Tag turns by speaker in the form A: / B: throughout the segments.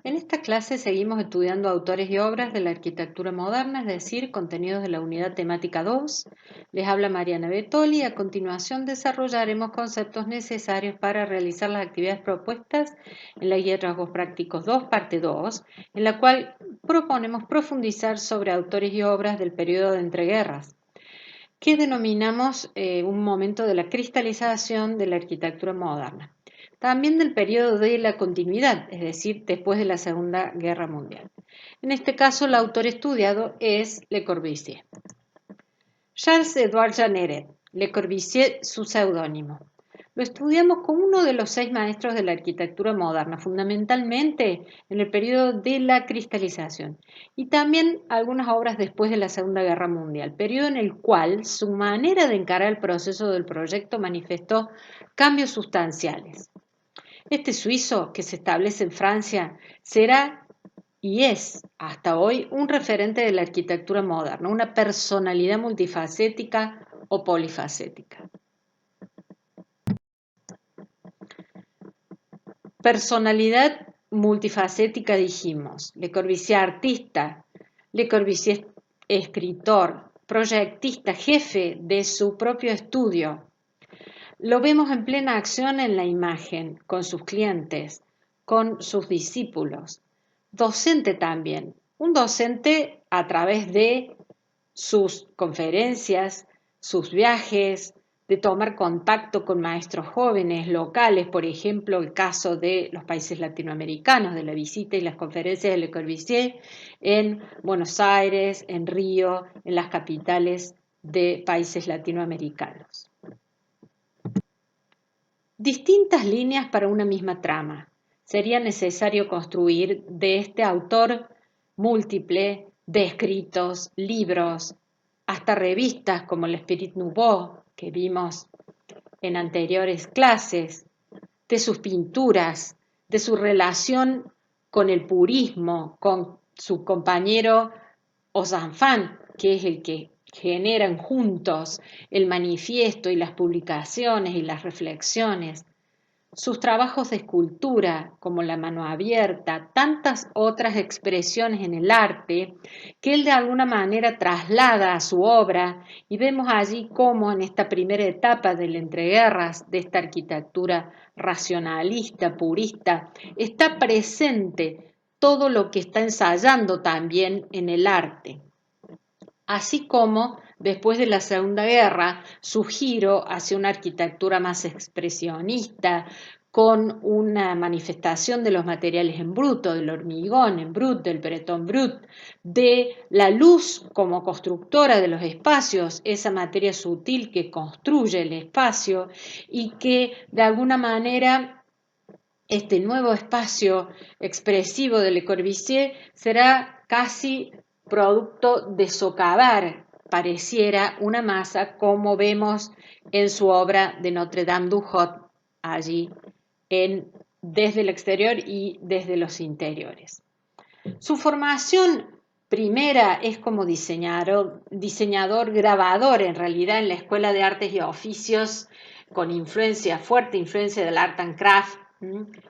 A: En esta clase seguimos estudiando autores y obras de la arquitectura moderna, es decir, contenidos de la unidad temática 2. Les habla Mariana Betoli y a continuación desarrollaremos conceptos necesarios para realizar las actividades propuestas en la Guía de Trabajos Prácticos 2, parte 2, en la cual proponemos profundizar sobre autores y obras del periodo de entreguerras, que denominamos un momento de la cristalización de la arquitectura moderna. También del periodo de la continuidad, es decir, después de la Segunda Guerra Mundial. En este caso, el autor estudiado es Le Corbusier. Charles-Édouard Jeanneret, Le Corbusier, su seudónimo. Lo estudiamos como uno de los 6 maestros de la arquitectura moderna, fundamentalmente en el periodo de la cristalización, y también algunas obras después de la Segunda Guerra Mundial, periodo en el cual su manera de encarar el proceso del proyecto manifestó cambios sustanciales. Este suizo, que se establece en Francia, será y es hasta hoy un referente de la arquitectura moderna, una personalidad multifacética o polifacética. Personalidad multifacética dijimos, Le Corbusier artista, Le Corbusier escritor, proyectista, jefe de su propio estudio. Lo vemos en plena acción en la imagen, con sus clientes, con sus discípulos. Docente también, un docente a través de sus conferencias, sus viajes, de tomar contacto con maestros jóvenes locales, por ejemplo, el caso de los países latinoamericanos, de la visita y las conferencias de Le Corbusier en Buenos Aires, en Río, en las capitales de países latinoamericanos. Distintas líneas para una misma trama. Sería necesario construir de este autor múltiple de escritos, libros, hasta revistas como l'Esprit Nouveau, que vimos en anteriores clases, de sus pinturas, de su relación con el purismo, con su compañero Ozanfan, que es el que generan juntos el manifiesto y las publicaciones y las reflexiones, sus trabajos de escultura, como la mano abierta, tantas otras expresiones en el arte que él de alguna manera traslada a su obra, y vemos allí cómo en esta primera etapa del entreguerras de esta arquitectura racionalista, purista, está presente todo lo que está ensayando también en el arte. Así como después de la Segunda Guerra, su giro hacia una arquitectura más expresionista, con una manifestación de los materiales en bruto, del hormigón en brut, del Breton brut, de la luz como constructora de los espacios, esa materia sutil que construye el espacio y que de alguna manera este nuevo espacio expresivo de Le Corbusier será casi producto de socavar, pareciera una masa, como vemos en su obra de Notre Dame du Hot, allí desde el exterior y desde los interiores. Su formación primera es como diseñador grabador, en realidad en la Escuela de Artes y Oficios, con fuerte influencia del Art and Craft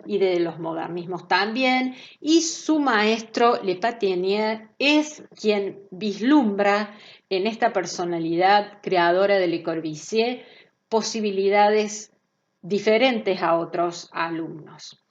A: y de los modernismos también, y su maestro Le Patinier es quien vislumbra en esta personalidad creadora de Le Corbusier posibilidades diferentes a otros alumnos.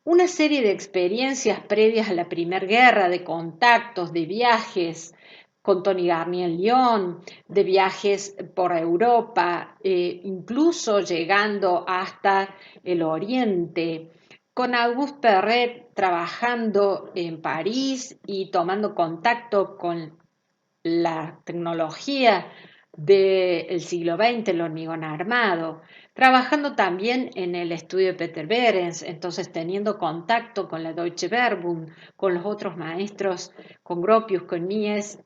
A: Una serie de experiencias previas a la Primera Guerra, de contactos, de viajes con Tony Garnier en Lyon, de viajes por Europa, incluso llegando hasta el Oriente, con Auguste Perret trabajando en París y tomando contacto con la tecnología del siglo XX, el hormigón armado, trabajando también en el estudio de Peter Behrens, entonces teniendo contacto con la Deutsche Werbung, con los otros maestros, con Gropius, con Mies,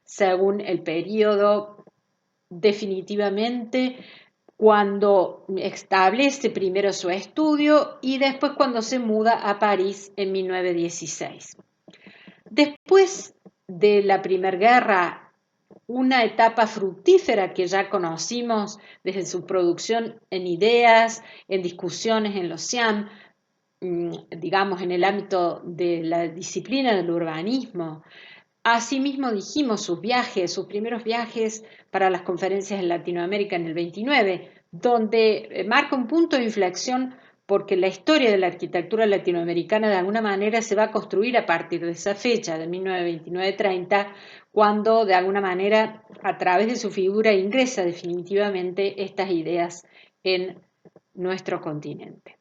A: según el periodo, definitivamente cuando establece primero su estudio y después cuando se muda a París en 1916. Después de la Primera Guerra, una etapa fructífera que ya conocimos desde su producción en ideas, en discusiones en los SIAM, digamos, en el ámbito de la disciplina del urbanismo. Asimismo dijimos sus primeros viajes para las conferencias en Latinoamérica en el 29, donde marca un punto de inflexión porque la historia de la arquitectura latinoamericana de alguna manera se va a construir a partir de esa fecha, de 1929-30, cuando de alguna manera a través de su figura ingresa definitivamente estas ideas en nuestro continente.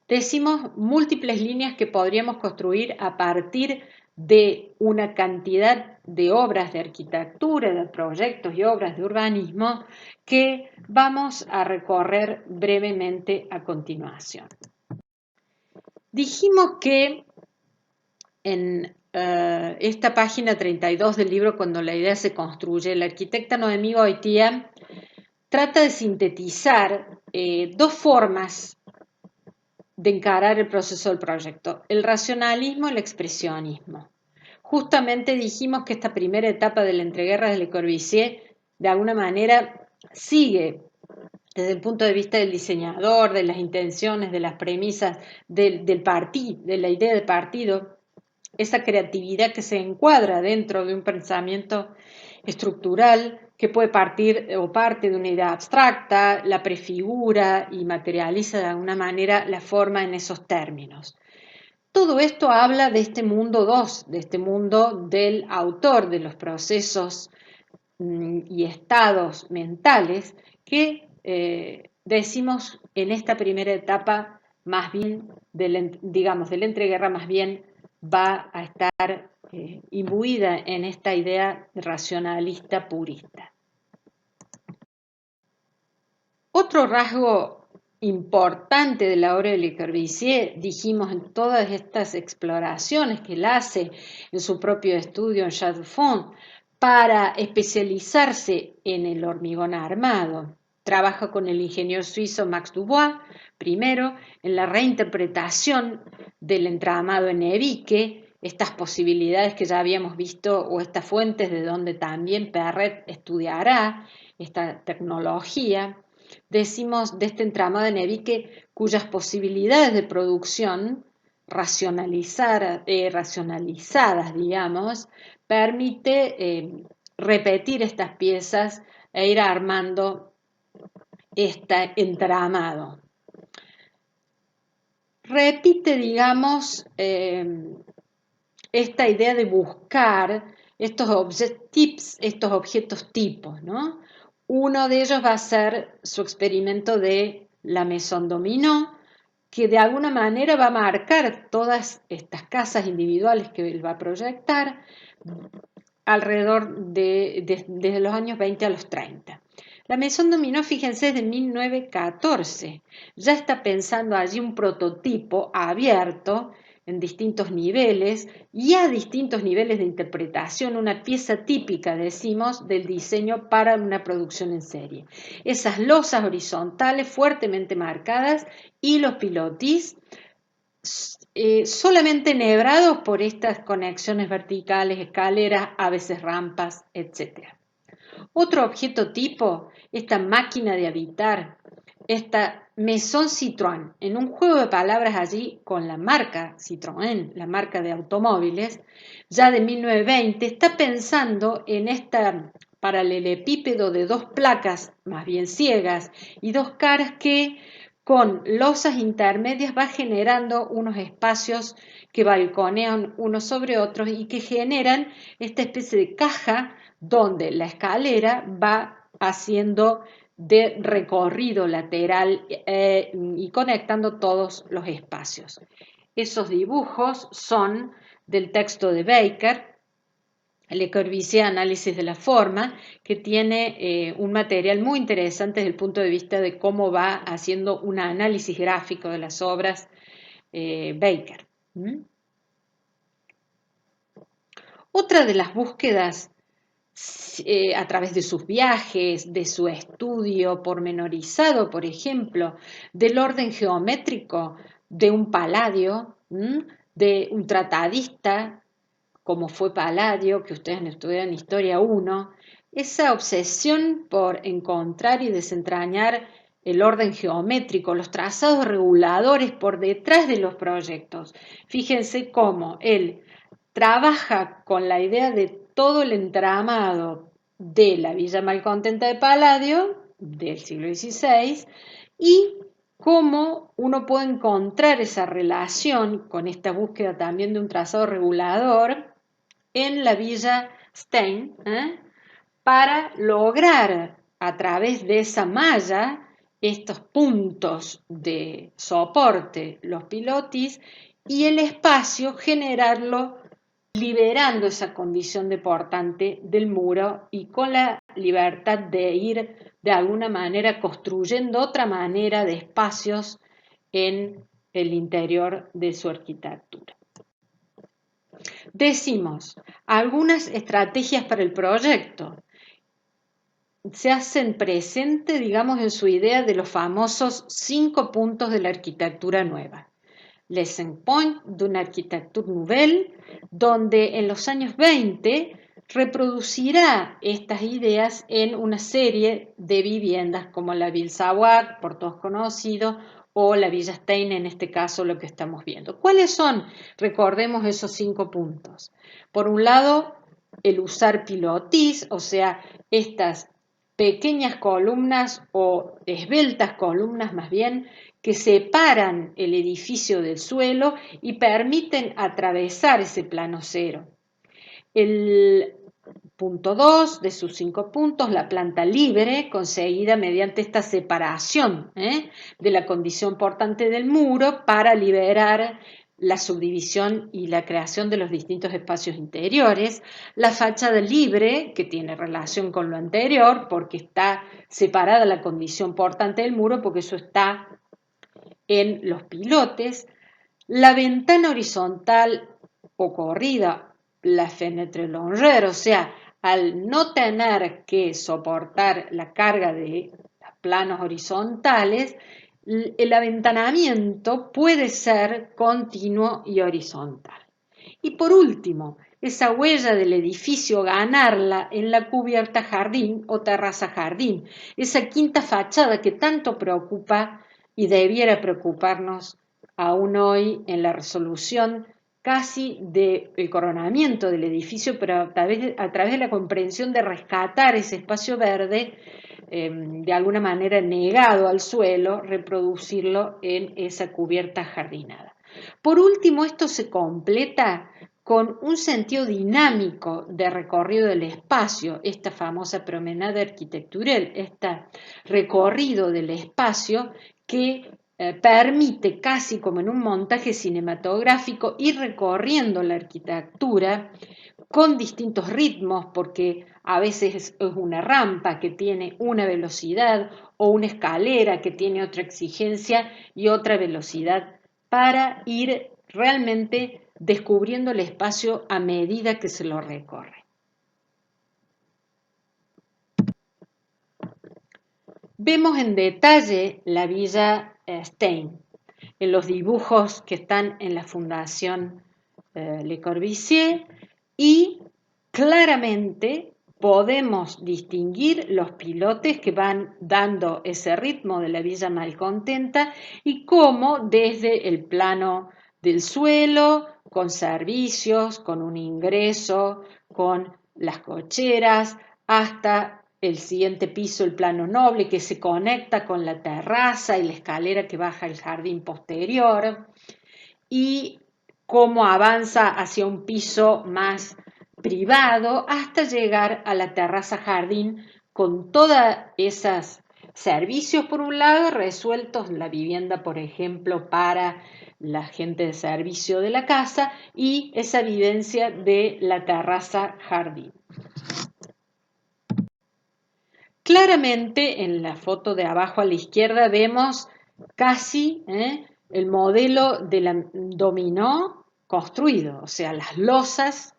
A: Decimos múltiples líneas que podríamos construir a partir de una cantidad de obras de arquitectura, de proyectos y obras de urbanismo que vamos a recorrer brevemente a continuación. Dijimos que en esta página 32 del libro, Cuando la idea se construye, la arquitecta Noemí Goitia trata de sintetizar dos formas de encarar el proceso del proyecto, el racionalismo y el expresionismo. Justamente dijimos que esta primera etapa de la entreguerra de Le Corbusier de alguna manera sigue desde el punto de vista del diseñador, de las intenciones, de las premisas, del partido, de la idea de partido, esa creatividad que se encuadra dentro de un pensamiento estructural que puede partir o parte de una idea abstracta, la prefigura y materializa de alguna manera la forma en esos términos. Todo esto habla de este mundo 2, de este mundo del autor, de los procesos y estados mentales que decimos en esta primera etapa más bien, de la entreguerra, más bien va a estar imbuida en esta idea racionalista purista. Otro rasgo importante de la obra de Le Corbusier, dijimos en todas estas exploraciones que él hace en su propio estudio en Château Fond, para especializarse en el hormigón armado. Trabaja con el ingeniero suizo Max Dubois, primero, en la reinterpretación del entramado en Evique, estas posibilidades que ya habíamos visto o estas fuentes de donde también Perret estudiará esta tecnología. Decimos de este entramado en Evique cuyas posibilidades de producción racionalizadas, digamos, permite repetir estas piezas e ir armando este entramado. Repite, digamos, esta idea de buscar estos objetos tipos, ¿no? Uno de ellos va a ser su experimento de la Maison Dominó, que de alguna manera va a marcar todas estas casas individuales que él va a proyectar alrededor desde los años 20 a los 30. La Maison Dominó, fíjense, es de 1914. Ya está pensando allí un prototipo abierto en distintos niveles y a distintos niveles de interpretación, una pieza típica, decimos, del diseño para una producción en serie. Esas losas horizontales fuertemente marcadas y los pilotis solamente enhebrados por estas conexiones verticales, escaleras, a veces rampas, etc. Otro objeto tipo, esta máquina de habitar, esta Maison Citroën, en un juego de palabras allí con la marca Citroën, la marca de automóviles, ya de 1920, está pensando en este paralelepípedo de dos placas, más bien ciegas, y dos caras que con losas intermedias va generando unos espacios que balconean unos sobre otros y que generan esta especie de caja donde la escalera va haciendo de recorrido lateral y conectando todos los espacios. Esos dibujos son del texto de Baker, Le Corbusier, Análisis de la forma, que tiene un material muy interesante desde el punto de vista de cómo va haciendo un análisis gráfico de las obras Baker. Otra de las búsquedas a través de sus viajes, de su estudio pormenorizado, por ejemplo, del orden geométrico de un Palladio, de un tratadista, como fue Palladio, que ustedes estudian en Historia 1, esa obsesión por encontrar y desentrañar el orden geométrico, los trazados reguladores por detrás de los proyectos. Fíjense cómo él trabaja con la idea de todo el entramado de la Villa Malcontenta de Palladio del siglo XVI y cómo uno puede encontrar esa relación con esta búsqueda también de un trazado regulador en la Villa Stein, para lograr a través de esa malla estos puntos de soporte, los pilotis, y el espacio generarlo liberando esa condición de portante del muro y con la libertad de ir de alguna manera construyendo otra manera de espacios en el interior de su arquitectura. Decimos, algunas estrategias para el proyecto se hacen presente, digamos, en su idea de los famosos 5 puntos de la arquitectura nueva. Les 5 points d'une architecture nouvelle, donde en los años 20 reproducirá estas ideas en una serie de viviendas como la Ville Savoie, por todos conocido, o la Villa Stein, en este caso lo que estamos viendo. ¿Cuáles son? Recordemos esos 5 puntos. Por un lado, el usar pilotis, o sea, estas pequeñas columnas o esbeltas columnas más bien, que separan el edificio del suelo y permiten atravesar ese plano cero. El punto 2 de sus 5 puntos, la planta libre, conseguida mediante esta separación de la condición portante del muro para liberar la subdivisión y la creación de los distintos espacios interiores, la fachada libre, que tiene relación con lo anterior, porque está separada la condición portante del muro, porque eso está en los pilotes, la ventana horizontal o corrida, la fenêtre longère, o sea, al no tener que soportar la carga de planos horizontales, el aventanamiento puede ser continuo y horizontal. Y por último, esa huella del edificio ganarla en la cubierta jardín o terraza jardín, esa quinta fachada que tanto preocupa y debiera preocuparnos aún hoy en la resolución casi del coronamiento del edificio, pero a través de la comprensión de rescatar ese espacio verde, de alguna manera negado al suelo, reproducirlo en esa cubierta jardinada. Por último, esto se completa con un sentido dinámico de recorrido del espacio, esta famosa promenade architecturale, este recorrido del espacio que permite, casi como en un montaje cinematográfico, ir recorriendo la arquitectura con distintos ritmos, porque a veces es una rampa que tiene una velocidad o una escalera que tiene otra exigencia y otra velocidad, para ir realmente descubriendo el espacio a medida que se lo recorre. Vemos en detalle la Villa Stein en los dibujos que están en la Fundación Le Corbusier y claramente podemos distinguir los pilotes que van dando ese ritmo de la Villa Malcontenta y cómo desde el plano del suelo, con servicios, con un ingreso, con las cocheras, hasta el siguiente piso, el plano noble, que se conecta con la terraza y la escalera que baja al jardín posterior, y cómo avanza hacia un piso más privado hasta llegar a la terraza jardín con todos esos servicios por un lado resueltos, la vivienda por ejemplo para la gente de servicio de la casa y esa vivencia de la terraza jardín. Claramente en la foto de abajo a la izquierda vemos casi el modelo de la dominó construido, o sea, las losas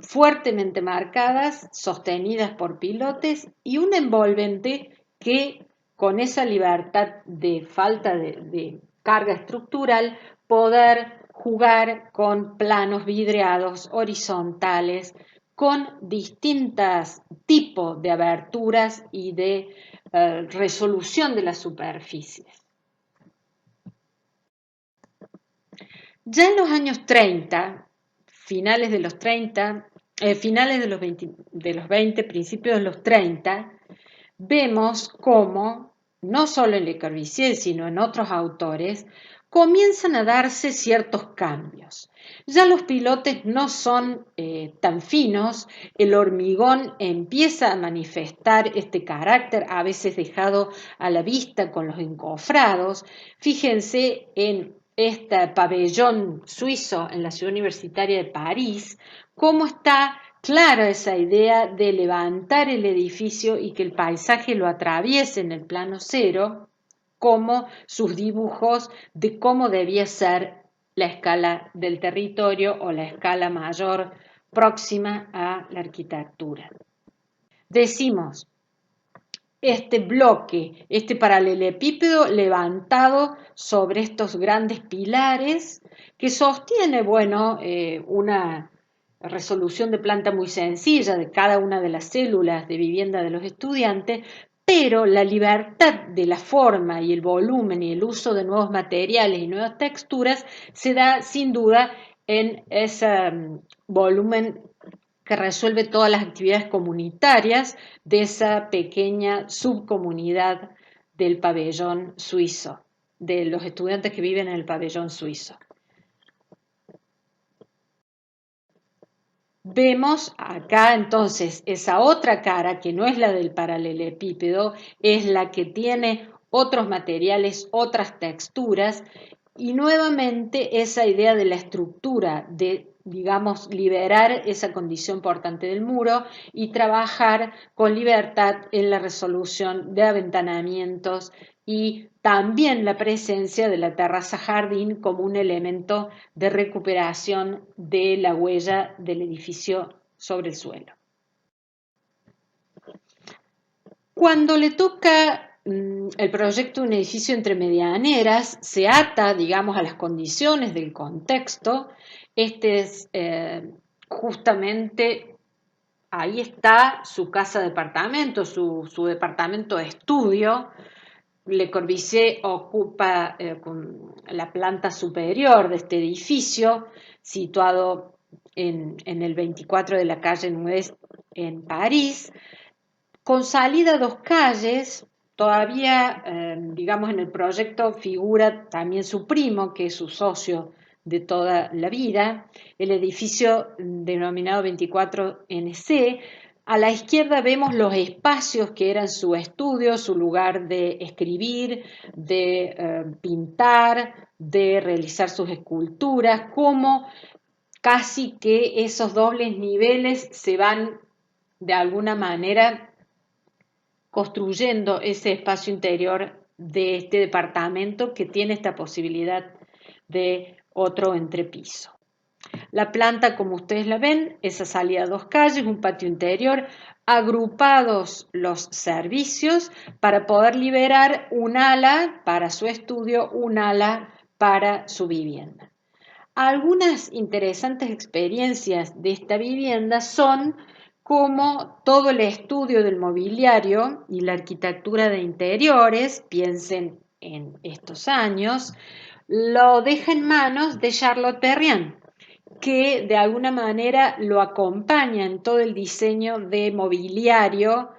A: fuertemente marcadas, sostenidas por pilotes y un envolvente que con esa libertad de falta de carga estructural poder jugar con planos vidriados horizontales con distintos tipos de aberturas y de resolución de las superficies. Ya en los años 30, finales de los 30, finales de los 20, principios de los 30, vemos cómo, no solo en Le Corbusier, sino en otros autores, comienzan a darse ciertos cambios. Ya los pilotes no son tan finos, el hormigón empieza a manifestar este carácter, a veces dejado a la vista con los encofrados. Fíjense en este pabellón suizo en la ciudad universitaria de París, cómo está clara esa idea de levantar el edificio y que el paisaje lo atraviese en el plano cero, como sus dibujos de cómo debía ser la escala del territorio o la escala mayor próxima a la arquitectura. Decimos, este bloque, este paralelepípedo levantado sobre estos grandes pilares que sostiene, bueno, una resolución de planta muy sencilla de cada una de las células de vivienda de los estudiantes, pero la libertad de la forma y el volumen y el uso de nuevos materiales y nuevas texturas se da sin duda en ese volumen que resuelve todas las actividades comunitarias de esa pequeña subcomunidad del pabellón suizo, de los estudiantes que viven en el pabellón suizo. Vemos acá entonces esa otra cara que no es la del paralelepípedo, es la que tiene otros materiales, otras texturas y nuevamente esa idea de la estructura, de, digamos, liberar esa condición portante del muro y trabajar con libertad en la resolución de aventanamientos y también la presencia de la terraza jardín como un elemento de recuperación de la huella del edificio sobre el suelo. Cuando le toca el proyecto de un edificio entre medianeras, se ata, digamos, a las condiciones del contexto. Este es justamente, ahí está su casa departamento, su departamento de estudio. Le Corbusier ocupa con la planta superior de este edificio, situado en el 24 de la calle Nuez en París, con salida a dos calles. Todavía, digamos, en el proyecto figura también su primo, que es su socio de toda la vida, el edificio denominado 24NC. A la izquierda vemos los espacios que eran su estudio, su lugar de escribir, de pintar, de realizar sus esculturas, cómo casi que esos dobles niveles se van de alguna manera construyendo ese espacio interior de este departamento que tiene esta posibilidad de otro entrepiso. La planta, como ustedes la ven, esa salida a dos calles, un patio interior, agrupados los servicios para poder liberar un ala para su estudio, un ala para su vivienda. Algunas interesantes experiencias de esta vivienda son como todo el estudio del mobiliario y la arquitectura de interiores, piensen en estos años, lo deja en manos de Charlotte Perriand, que de alguna manera lo acompaña en todo el diseño de mobiliario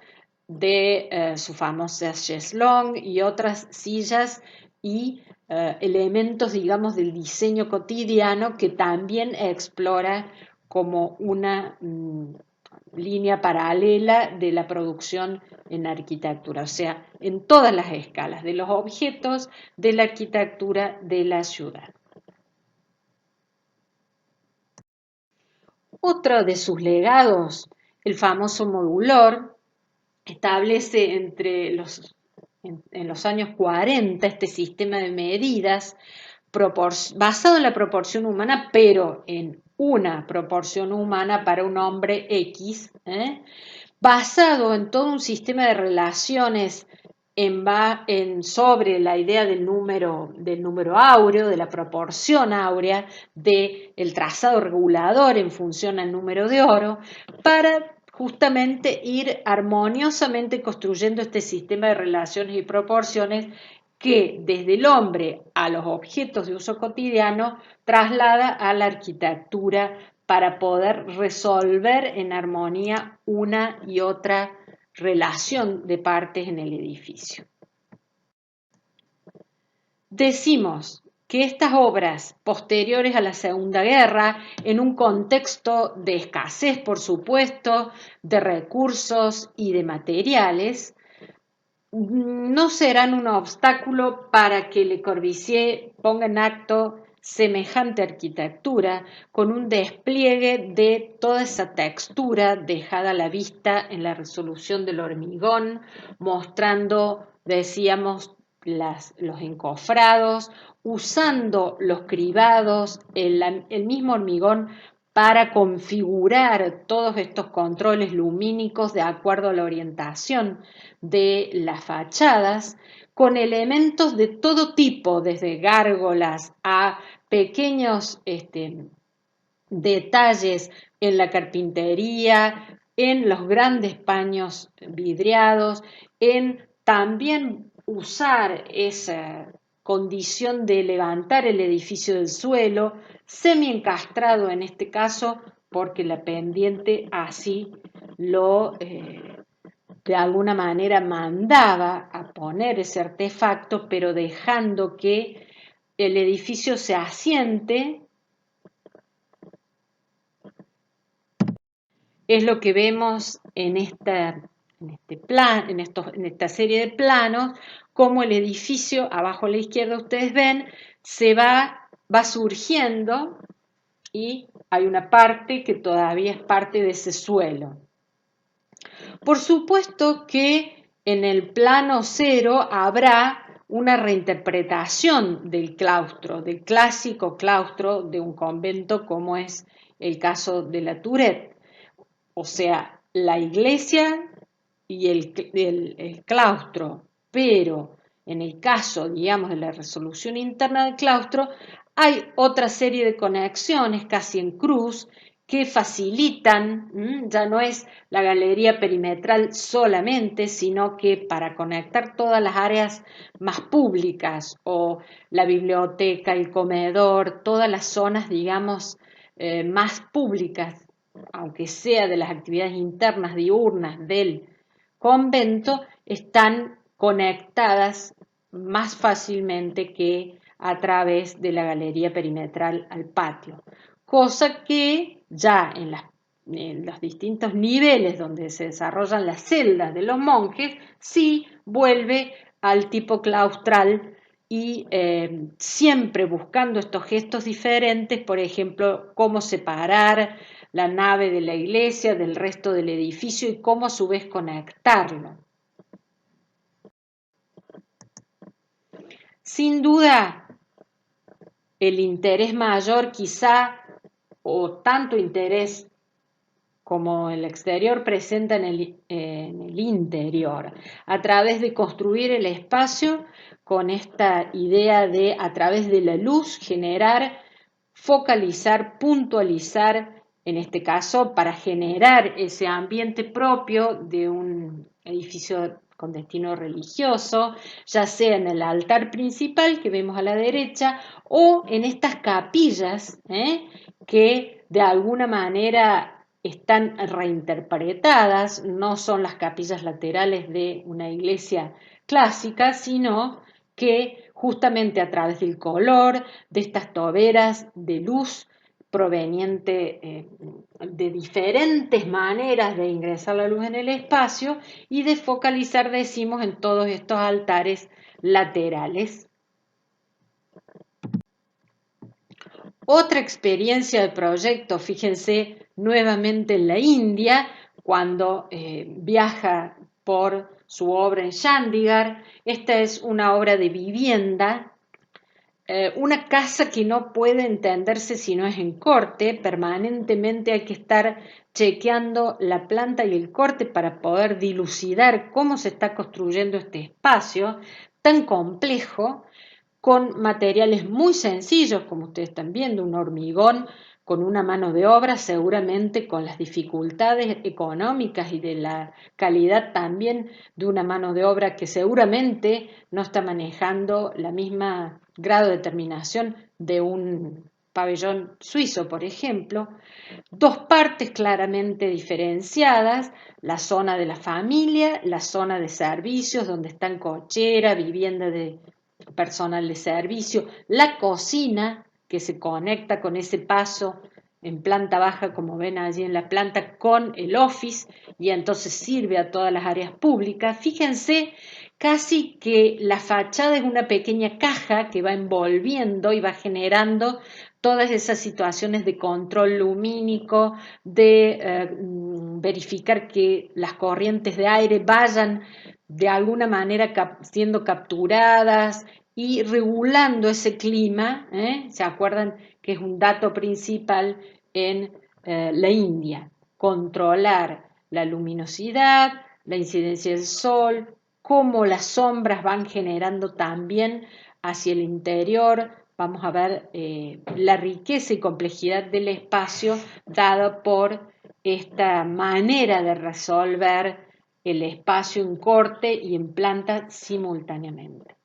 A: de su famosa chaise longue y otras sillas y elementos, digamos, del diseño cotidiano que también explora como una línea paralela de la producción en arquitectura, o sea, en todas las escalas, de los objetos, de la arquitectura de la ciudad. Otro de sus legados, el famoso modulor, establece en los años 40 este sistema de medidas basado en la proporción humana, pero en una proporción humana para un hombre X, basado en todo un sistema de relaciones sobre la idea del número áureo, de la proporción áurea, del trazado regulador en función al número de oro, para justamente ir armoniosamente construyendo este sistema de relaciones y proporciones que desde el hombre a los objetos de uso cotidiano traslada a la arquitectura para poder resolver en armonía una y otra relación de partes en el edificio. Decimos que estas obras posteriores a la Segunda Guerra, en un contexto de escasez, por supuesto, de recursos y de materiales, no serán un obstáculo para que Le Corbusier ponga en acto semejante arquitectura con un despliegue de toda esa textura dejada a la vista en la resolución del hormigón, mostrando, decíamos, los encofrados, usando los cribados, el mismo hormigón para configurar todos estos controles lumínicos de acuerdo a la orientación de las fachadas, con elementos de todo tipo, desde gárgolas a pequeños detalles en la carpintería, en los grandes paños vidriados, en también usar esa condición de levantar el edificio del suelo, semi-encastrado en este caso, porque la pendiente así lo de alguna manera mandaba a poner ese artefacto, pero dejando que el edificio se asiente. Es lo que vemos en esta serie de planos, como el edificio, abajo a la izquierda ustedes ven, va surgiendo y hay una parte que todavía es parte de ese suelo. Por supuesto que en el plano cero habrá una reinterpretación del claustro, del clásico claustro de un convento como es el caso de la Tourette. O sea, la iglesia y el claustro, pero en el caso, digamos, de la resolución interna del claustro, hay otra serie de conexiones casi en cruz que facilitan, ya no es la galería perimetral solamente, sino que para conectar todas las áreas más públicas o la biblioteca, el comedor, todas las zonas, digamos, más públicas, aunque sea de las actividades internas diurnas del convento, están conectadas más fácilmente que a través de la galería perimetral al patio, cosa que ya en los distintos niveles donde se desarrollan las celdas de los monjes, sí vuelve al tipo claustral y siempre buscando estos gestos diferentes, por ejemplo, cómo separar la nave de la iglesia del resto del edificio y cómo a su vez conectarlo. Sin duda, el interés mayor quizá, o tanto interés como el exterior presenta en el interior, a través de construir el espacio con esta idea de, a través de la luz, generar, focalizar, puntualizar, en este caso, para generar ese ambiente propio de un edificio con destino religioso, ya sea en el altar principal que vemos a la derecha o en estas capillas que de alguna manera están reinterpretadas, no son las capillas laterales de una iglesia clásica, sino que justamente a través del color, de estas toberas de luz proveniente de diferentes maneras de ingresar la luz en el espacio y de focalizar, decimos, en todos estos altares laterales. Otra experiencia de proyecto, fíjense nuevamente en la India, cuando viaja por su obra en Chandigarh. Esta es una obra de vivienda, una casa que no puede entenderse si no es en corte, permanentemente hay que estar chequeando la planta y el corte para poder dilucidar cómo se está construyendo este espacio tan complejo, con materiales muy sencillos, como ustedes están viendo, un hormigón con una mano de obra, seguramente con las dificultades económicas y de la calidad también de una mano de obra que seguramente no está manejando la misma grado de terminación de un pabellón suizo, por ejemplo. Dos partes claramente diferenciadas, la zona de la familia, la zona de servicios, donde están cochera, vivienda de personal de servicio, la cocina que se conecta con ese paso en planta baja, como ven allí en la planta, con el office y entonces sirve a todas las áreas públicas. Fíjense, casi que la fachada es una pequeña caja que va envolviendo y va generando todas esas situaciones de control lumínico, de verificar que las corrientes de aire vayan de alguna manera siendo capturadas y regulando ese clima. ¿Se acuerdan que es un dato principal en la India? Controlar la luminosidad, la incidencia del sol, cómo las sombras van generando también hacia el interior. Vamos a ver la riqueza y complejidad del espacio dada por esta manera de resolver el espacio en corte y en planta simultáneamente.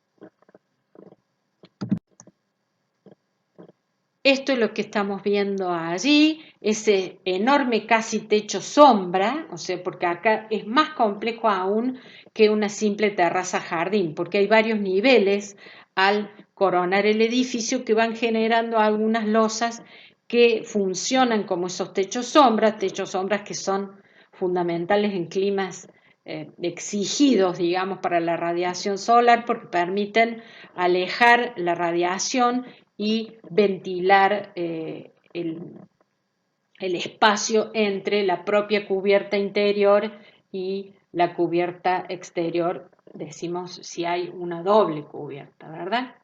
A: Esto es lo que estamos viendo allí, ese enorme casi techo sombra, o sea, porque acá es más complejo aún que una simple terraza jardín, porque hay varios niveles al coronar el edificio que van generando algunas losas que funcionan como esos techos sombras que son fundamentales en climas exigidos, digamos, para la radiación solar, porque permiten alejar la radiación y ventilar el espacio entre la propia cubierta interior y la cubierta exterior, decimos si hay una doble cubierta, ¿verdad?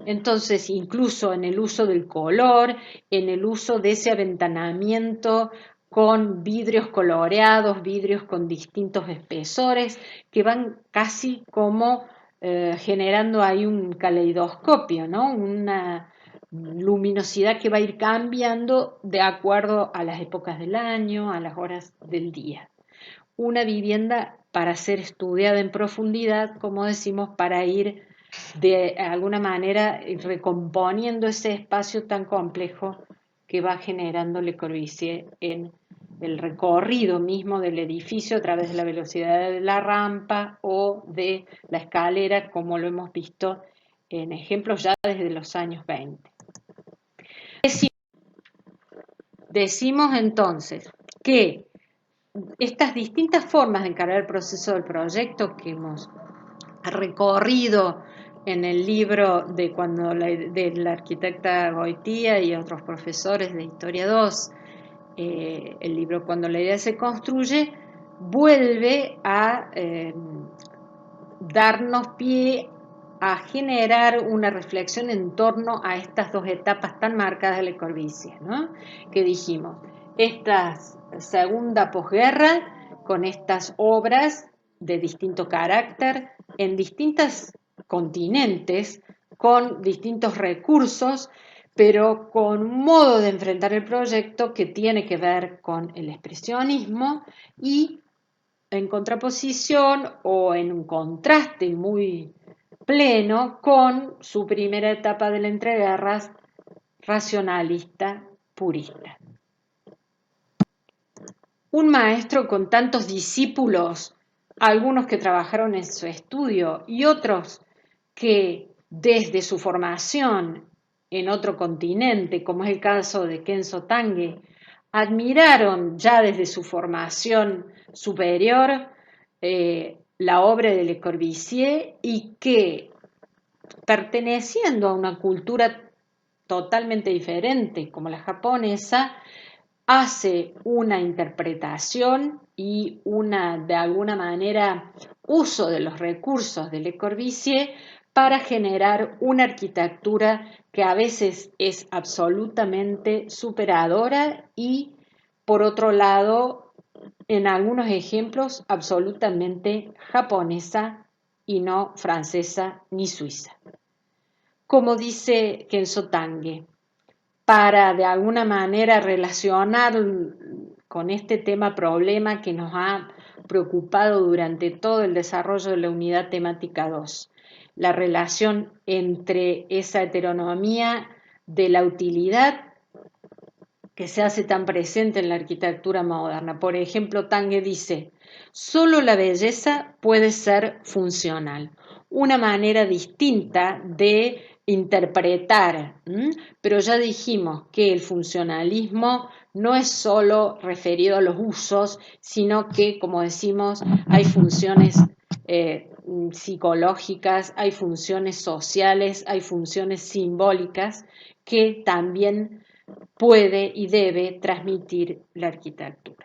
A: Entonces, incluso en el uso del color, en el uso de ese aventanamiento con vidrios coloreados, vidrios con distintos espesores, que van casi como generando ahí un caleidoscopio, ¿no? Una luminosidad que va a ir cambiando de acuerdo a las épocas del año, a las horas del día. Una vivienda para ser estudiada en profundidad, como decimos, para ir de alguna manera recomponiendo ese espacio tan complejo que va generando Le Corbusier en el recorrido mismo del edificio a través de la velocidad de la rampa o de la escalera, como lo hemos visto en ejemplos ya desde los años 20. Decimos entonces que estas distintas formas de encarar el proceso del proyecto que hemos recorrido en el libro de la arquitecta Goitía y otros profesores de Historia 2, el libro Cuando la idea se construye, vuelve a darnos pie a generar una reflexión en torno a estas dos etapas tan marcadas de Le Corbusier, ¿no? Que dijimos, esta segunda posguerra, con estas obras de distinto carácter, en distintos continentes, con distintos recursos, pero con un modo de enfrentar el proyecto que tiene que ver con el expresionismo y en contraposición o en un contraste muy pleno con su primera etapa de la entreguerras racionalista purista. Un maestro con tantos discípulos, algunos que trabajaron en su estudio y otros que desde su formación en otro continente, como es el caso de Kenzo Tange, admiraron ya desde su formación superior la obra de Le Corbusier y que, perteneciendo a una cultura totalmente diferente como la japonesa, hace una interpretación y de alguna manera, uso de los recursos de Le Corbusier para generar una arquitectura que a veces es absolutamente superadora y, por otro lado, en algunos ejemplos, absolutamente japonesa y no francesa ni suiza. como dice Kenzo Tange, para de alguna manera relacionar con este problema que nos ha preocupado durante todo el desarrollo de la unidad temática 2, la relación entre esa heteronomía de la utilidad que se hace tan presente en la arquitectura moderna. Por ejemplo, Tange dice, solo la belleza puede ser funcional, una manera distinta de interpretar, pero ya dijimos que el funcionalismo no es solo referido a los usos, sino que, como decimos, hay funciones psicológicas, hay funciones sociales, hay funciones simbólicas que también puede y debe transmitir la arquitectura.